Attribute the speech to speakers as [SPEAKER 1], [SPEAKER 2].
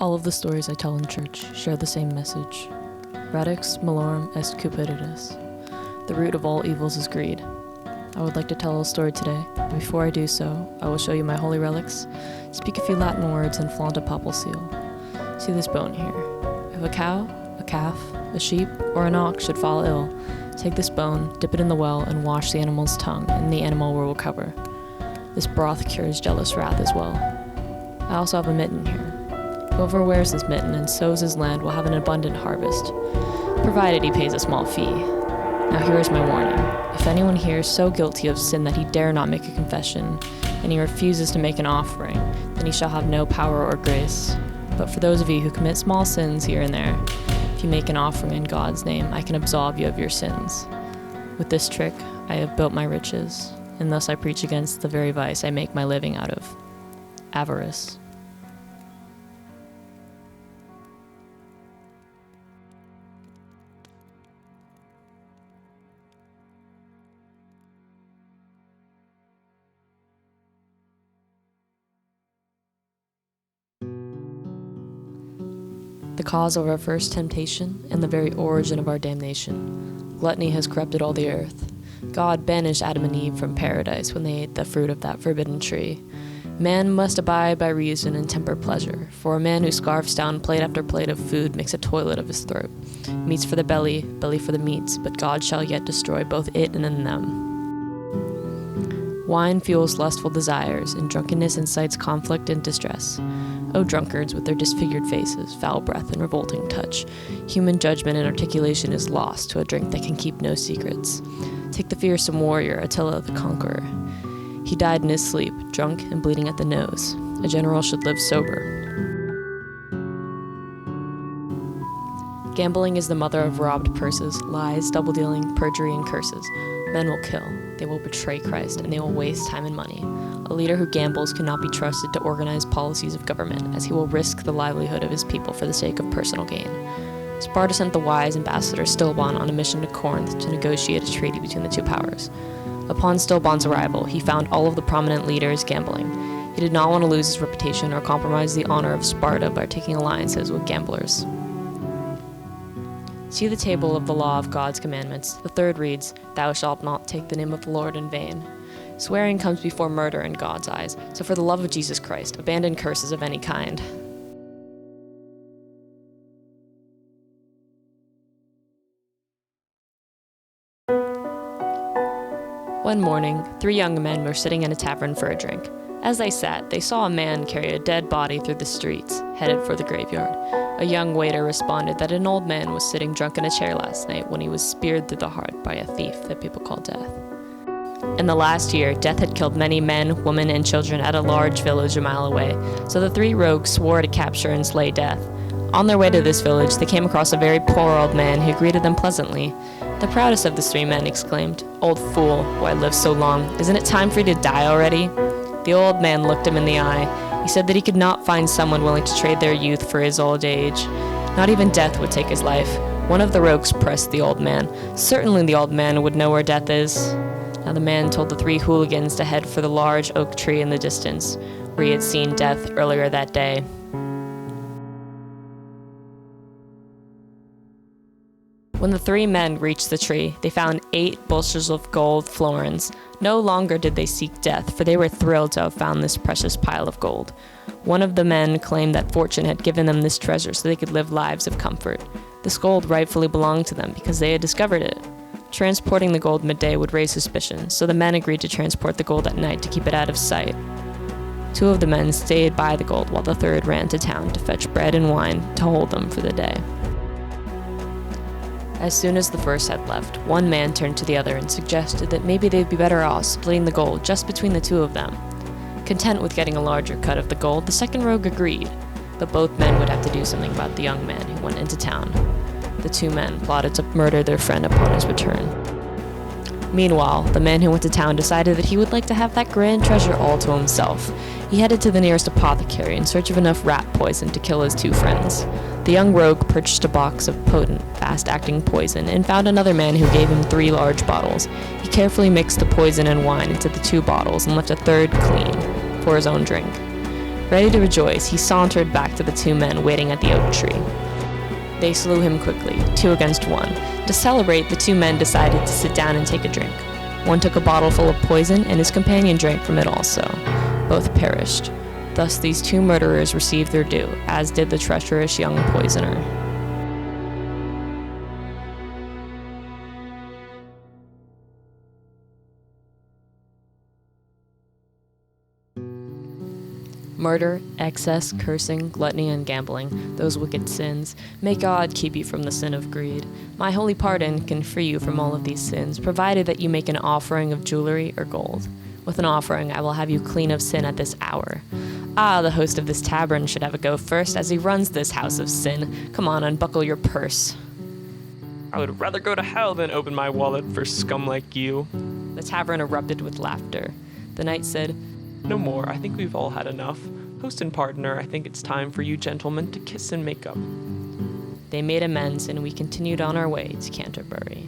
[SPEAKER 1] All of the stories I tell in church share the same message. Radix malorum est cupidus. The root of all evils is greed. I would like to tell a story today, but before I do so, I will show you my holy relics, speak a few Latin words, and flaunt a papal seal. See this bone here. If a cow, a calf, a sheep, or an ox should fall ill, take this bone, dip it in the well, and wash the animal's tongue, and the animal will recover. This broth cures jealous wrath as well. I also have a mitten here. Whoever wears this mitten and sows his land will have an abundant harvest, provided he pays a small fee. Now here is my warning. If anyone here is so guilty of sin that he dare not make a confession, and he refuses to make an offering, then he shall have no power or grace. But for those of you who commit small sins here and there, if you make an offering in God's name, I can absolve you of your sins. With this trick, I have built my riches, and thus I preach against the very vice I make my living out of: avarice. The cause of our first temptation and the very origin of our damnation. Gluttony has corrupted all the earth. God banished Adam and Eve from paradise when they ate the fruit of that forbidden tree. Man must abide by reason and temper pleasure, for a man who scarfs down plate after plate of food makes a toilet of his throat. Meats for the belly, belly for the meats, but God shall yet destroy both it and in them. Wine fuels lustful desires, and drunkenness incites conflict and distress. O drunkards with their disfigured faces, foul breath, and revolting touch, human judgment and articulation is lost to a drink that can keep no secrets. Take the fearsome warrior Attila the Conqueror. He died in his sleep, drunk and bleeding at the nose. A general should live sober. Gambling is the mother of robbed purses, lies, double-dealing, perjury, and curses. Men will kill, they will betray Christ, and they will waste time and money. A leader who gambles cannot be trusted to organize policies of government, as he will risk the livelihood of his people for the sake of personal gain. Sparta sent the wise ambassador Stilbon on a mission to Corinth to negotiate a treaty between the two powers. Upon Stilbon's arrival, he found all of the prominent leaders gambling. He did not want to lose his reputation or compromise the honor of Sparta by taking alliances with gamblers. See the table of the law of God's commandments. The third reads, "Thou shalt not take the name of the Lord in vain." Swearing comes before murder in God's eyes, so for the love of Jesus Christ, abandon curses of any kind. One morning, 3 young men were sitting in a tavern for a drink. As they sat, they saw a man carry a dead body through the streets, headed for the graveyard. A young waiter responded that an old man was sitting drunk in a chair last night when he was speared through the heart by a thief that people call Death. In the last year, Death had killed many men, women, and children at a large village a mile away, so the 3 rogues swore to capture and slay Death. On their way to this village, they came across a very poor old man who greeted them pleasantly. The proudest of the 3 men exclaimed, "Old fool, why live so long? Isn't it time for you to die already?" The old man looked him in the eye. He said that he could not find someone willing to trade their youth for his old age. Not even Death would take his life. One of the rogues pressed the old man. Certainly the old man would know where Death is. Now the man told the 3 hooligans to head for the large oak tree in the distance, where he had seen Death earlier that day. When the 3 men reached the tree, they found 8 bushels of gold florins. No longer did they seek Death, for they were thrilled to have found this precious pile of gold. One of the men claimed that fortune had given them this treasure so they could live lives of comfort. This gold rightfully belonged to them because they had discovered it. Transporting the gold midday would raise suspicion, so the men agreed to transport the gold at night to keep it out of sight. 2 of the men stayed by the gold while the 3rd ran to town to fetch bread and wine to hold them for the day. As soon as the first had left, one man turned to the other and suggested that maybe they'd be better off splitting the gold just between the 2 of them. Content with getting a larger cut of the gold, the second rogue agreed, but both men would have to do something about the young man who went into town. The 2 men plotted to murder their friend upon his return. Meanwhile, the man who went to town decided that he would like to have that grand treasure all to himself. He headed to the nearest apothecary in search of enough rat poison to kill his 2 friends. The young rogue purchased a box of potent, fast-acting poison and found another man who gave him 3 large bottles. He carefully mixed the poison and wine into the 2 bottles and left a third clean for his own drink. Ready to rejoice, he sauntered back to the two men waiting at the oak tree. They slew him quickly, 2 against 1. To celebrate, the 2 men decided to sit down and take a drink. One took a bottle full of poison, and his companion drank from it also. Both perished. Thus these 2 murderers received their due, as did the treacherous young poisoner. Murder, excess, cursing, gluttony, and gambling, those wicked sins. May God keep you from the sin of greed. My holy pardon can free you from all of these sins, provided that you make an offering of jewelry or gold. With an offering, I will have you clean of sin at this hour. Ah, the host of this tavern should have a go first, as he runs this house of sin. Come on, unbuckle your purse.
[SPEAKER 2] I would rather go to hell than open my wallet for scum like you.
[SPEAKER 1] The tavern erupted with laughter. The knight said,
[SPEAKER 2] No more, I think we've all had enough. Host and partner, I think it's time for you gentlemen to kiss and make up.
[SPEAKER 1] They made amends, and we continued on our way to Canterbury.